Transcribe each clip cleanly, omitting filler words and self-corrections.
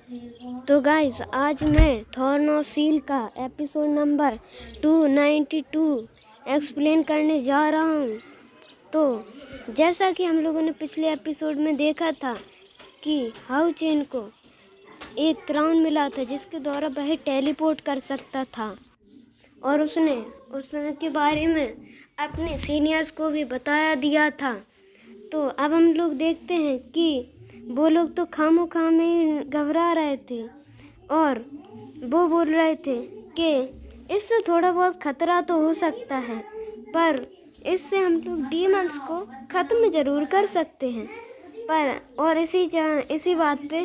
तो गाइस आज मैं थॉर्न ऑफ सील का एपिसोड नंबर 292 एक्सप्लेन करने जा रहा हूँ। तो जैसा कि हम लोगों ने पिछले एपिसोड में देखा था कि हाउ चेन को एक क्राउन मिला था जिसके द्वारा वह टेलीपोर्ट कर सकता था और उसने उसके बारे में अपने सीनियर्स को भी बताया दिया था। तो अब हम लोग देखते हैं कि वो लोग तो खामोखा में घबरा रहे थे और वो बोल रहे थे कि इससे थोड़ा बहुत खतरा तो हो सकता है, पर इससे हम लोग डीमंस को ख़त्म ज़रूर कर सकते हैं। पर और इसी बात पे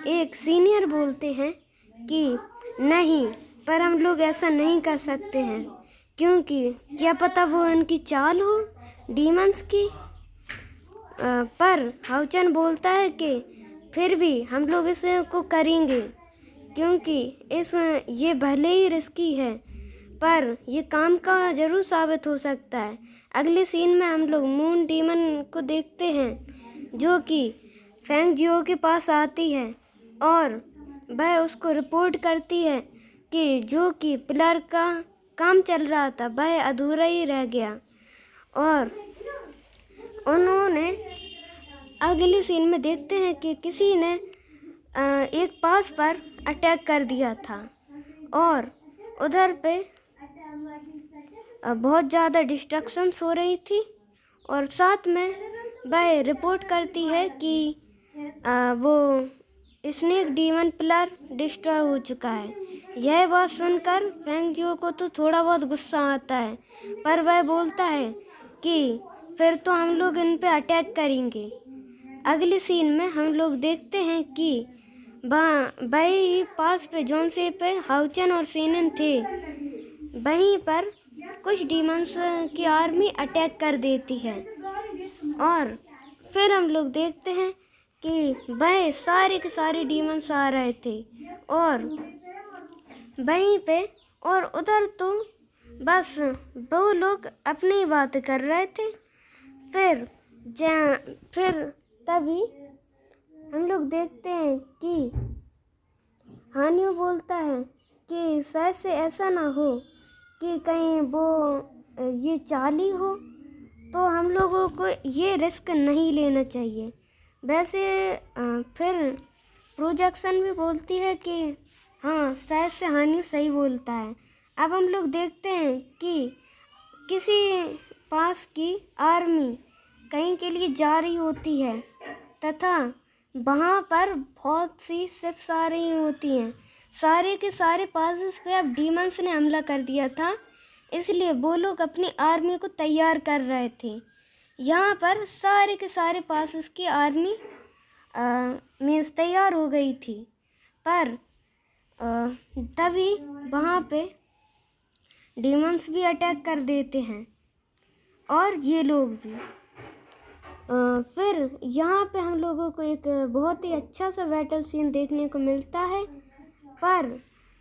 एक सीनियर बोलते हैं कि नहीं, पर हम लोग ऐसा नहीं कर सकते हैं क्योंकि क्या पता वो उनकी चाल हो डीमंस की। पर हाउचन बोलता है कि फिर भी हम लोग इसे को करेंगे क्योंकि ये भले ही रिस्की है पर ये काम का ज़रूर साबित हो सकता है। अगले सीन में हम लोग मून डीमन को देखते हैं जो कि फेंग जियो के पास आती है और वह उसको रिपोर्ट करती है कि जो कि पिलर का काम चल रहा था वह अधूरा ही रह गया। और उन्होंने अगले सीन में देखते हैं कि किसी ने एक पास पर अटैक कर दिया था और उधर पे बहुत ज़्यादा डिस्ट्रक्शंस हो रही थी और साथ में वह रिपोर्ट करती है कि वो स्नेक डीमन पिलर डिस्ट्रॉय हो चुका है। यह बात सुनकर फेंग जियो को तो थोड़ा बहुत गुस्सा आता है, पर वह बोलता है कि फिर तो हम लोग इन पे अटैक करेंगे। अगले सीन में हम लोग देखते हैं कि वही पास पे जौन से पे हाउचन और सीनन थे वहीं पर कुछ डीमंस की आर्मी अटैक कर देती है और फिर हम लोग देखते हैं कि वह सारे के सारे डीमंस आ रहे थे और वहीं पे और उधर तो बस वो लोग अपनी बात कर रहे थे। फिर तभी हम लोग देखते हैं कि हानियो बोलता है कि शायद से ऐसा ना हो कि कहीं वो ये चाली हो, तो हम लोगों को ये रिस्क नहीं लेना चाहिए। वैसे फिर प्रोजेक्शन भी बोलती है कि हाँ, शायद से हानियो सही बोलता है। अब हम लोग देखते हैं कि किसी पास की आर्मी कहीं के लिए जा रही होती है तथा वहाँ पर बहुत सी शिप्स आ रही होती हैं। सारे के सारे पासेस पे अब डीमंस ने हमला कर दिया था, इसलिए वो लोग अपनी आर्मी को तैयार कर रहे थे। यहाँ पर सारे के सारे पासेस की आर्मी मीन्स तैयार हो गई थी, पर तभी वहाँ पे डीमंस भी अटैक कर देते हैं और ये लोग भी। फिर यहाँ पे हम लोगों को एक बहुत ही अच्छा सा बैटल सीन देखने को मिलता है, पर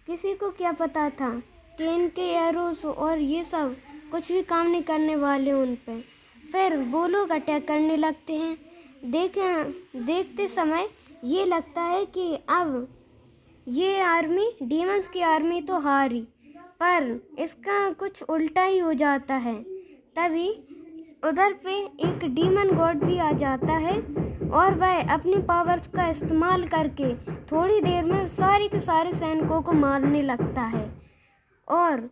किसी को क्या पता था कि इनके एरोस और ये सब कुछ भी काम नहीं करने वाले उन पे। फिर वो लोग अटैक करने लगते हैं। देखते समय ये लगता है कि अब ये आर्मी डीमंस की आर्मी तो हारी, पर इसका कुछ उल्टा ही हो जाता है। तभी उधर पे एक डीमन गॉड भी आ जाता है और वह अपनी पावर्स का इस्तेमाल करके थोड़ी देर में सारे के सारे सैनिकों को मारने लगता है और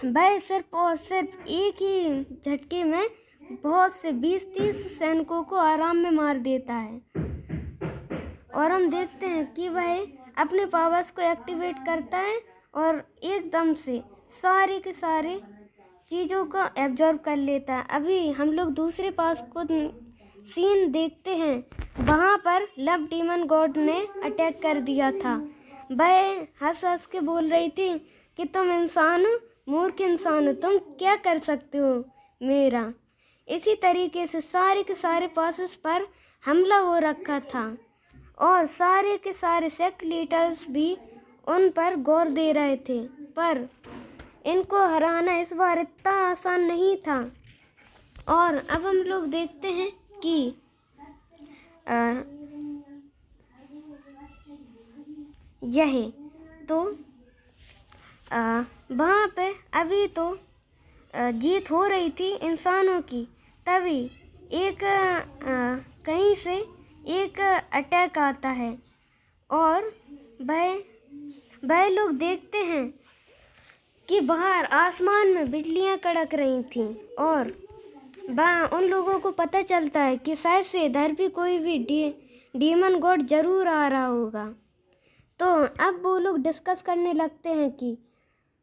वह सिर्फ और सिर्फ एक ही झटके में बहुत से 20-30 सैनिकों को आराम में मार देता है। और हम देखते हैं कि वह अपने पावर्स को एक्टिवेट करता है और एकदम से सारे के सारे चीज़ों को एब्जॉर्ब कर लेता है। अभी हम लोग दूसरे पास को सीन देखते हैं, वहाँ पर लव डीमन गॉड ने अटैक कर दिया था। वह हंस हंस के बोल रही थी कि तुम इंसान हो, मूर्ख इंसान हो, तुम क्या कर सकते हो मेरा। इसी तरीके से सारे के सारे पासेस पर हमला हो रखा था और सारे के सारे सेक्ट लीडर्स भी उन पर गौर दे रहे थे, पर इनको हराना इस बार इतना आसान नहीं था। और अब हम लोग देखते हैं कि यही तो वहाँ पे अभी तो जीत हो रही थी इंसानों की, तभी एक कहीं से एक अटैक आता है और वह लोग देखते हैं कि बाहर आसमान में बिजलियां कड़क रही थीं और उन लोगों को पता चलता है कि शायद से इधर भी कोई भी डीमन गॉड ज़रूर आ रहा होगा। तो अब वो लोग डिस्कस करने लगते हैं कि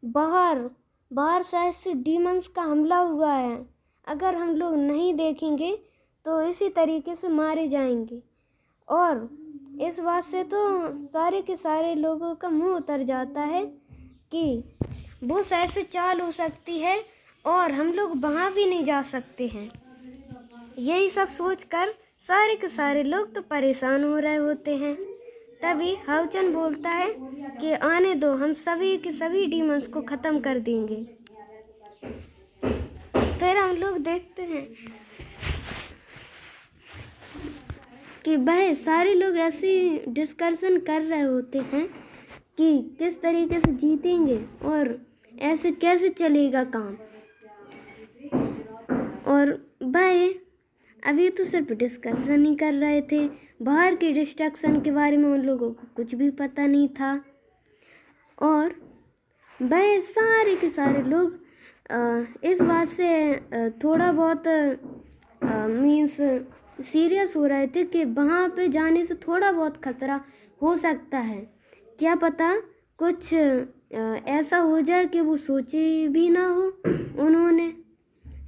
बाहर शायद से डीमंस का हमला हुआ है, अगर हम लोग नहीं देखेंगे तो इसी तरीके से मारे जाएंगे। और इस बात से तो सारे के सारे लोगों का मुंह उतर जाता है कि वो शायद से चाल हो सकती है और हम लोग वहाँ भी नहीं जा सकते हैं। यही सब सोचकर सारे के सारे लोग तो परेशान हो रहे होते हैं। तभी हाउचन बोलता है कि आने दो, हम सभी के सभी डीमंस को ख़त्म कर देंगे। फिर हम लोग देखते हैं कि वह सारे लोग ऐसी डिस्कशन कर रहे होते हैं कि किस तरीके से जीतेंगे और ऐसे कैसे चलेगा काम। और वह अभी तो सिर्फ डिस्कशन ही कर रहे थे, बाहर के डिस्ट्रक्शन के बारे में उन लोगों को कुछ भी पता नहीं था। और वह सारे के सारे लोग इस बात से थोड़ा बहुत मीन्स सीरियस हो रहे थे कि वहाँ पे जाने से थोड़ा बहुत खतरा हो सकता है, क्या पता कुछ ऐसा हो जाए कि वो सोचे भी ना हो उन्होंने।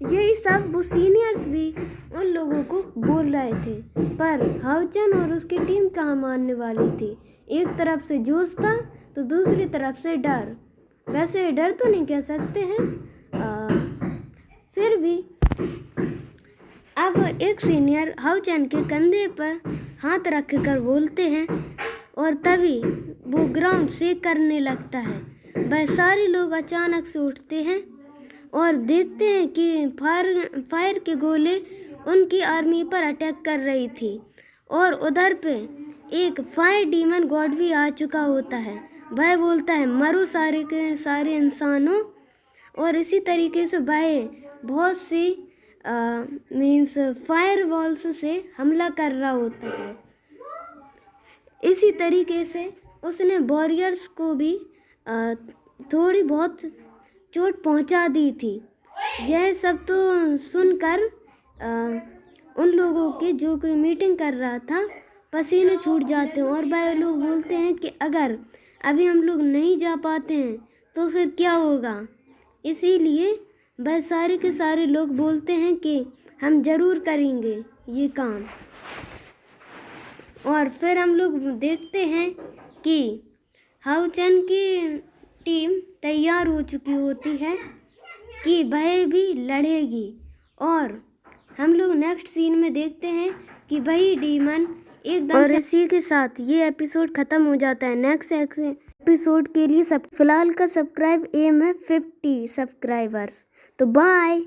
यही सब वो सीनियर्स भी उन लोगों को बोल रहे थे, पर हाउचन और उसकी टीम कहाँ मानने वाली थी। एक तरफ से जोश था तो दूसरी तरफ से डर। वैसे डर तो नहीं कह सकते हैं, फिर भी अब एक सीनियर हाउचन के कंधे पर हाथ रख कर बोलते हैं और तभी वो ग्राउंड शेक करने लगता है। वह सारे लोग अचानक से उठते हैं और देखते हैं कि फायर के गोले उनकी आर्मी पर अटैक कर रही थी और उधर पे एक फायर डीमन गॉड भी आ चुका होता है। वह बोलता है मरो सारे के सारे इंसानों, और इसी तरीके से वह बहुत सी मीन्स फायर वॉल्स से हमला कर रहा होता है। इसी तरीके से उसने वॉरियर्स को भी थोड़ी बहुत चोट पहुंचा दी थी। यह सब तो सुनकर उन लोगों के जो कोई मीटिंग कर रहा था पसीने छूट जाते हैं और वह लोग बोलते हैं कि अगर अभी हम लोग नहीं जा पाते हैं तो फिर क्या होगा। इसीलिए वह सारे के सारे लोग बोलते हैं कि हम ज़रूर करेंगे ये काम। और फिर हम लोग देखते हैं कि हाउचन की टीम तैयार हो चुकी होती है कि वह भी लड़ेगी। और हम लोग नेक्स्ट सीन में देखते हैं कि वही डीमन एकदम और इसी के साथ ये एपिसोड ख़त्म हो जाता है। नेक्स्ट एपिसोड के लिए फिलहाल का सब्सक्राइब एम है 50 सब्सक्राइबर्स। तो बाय।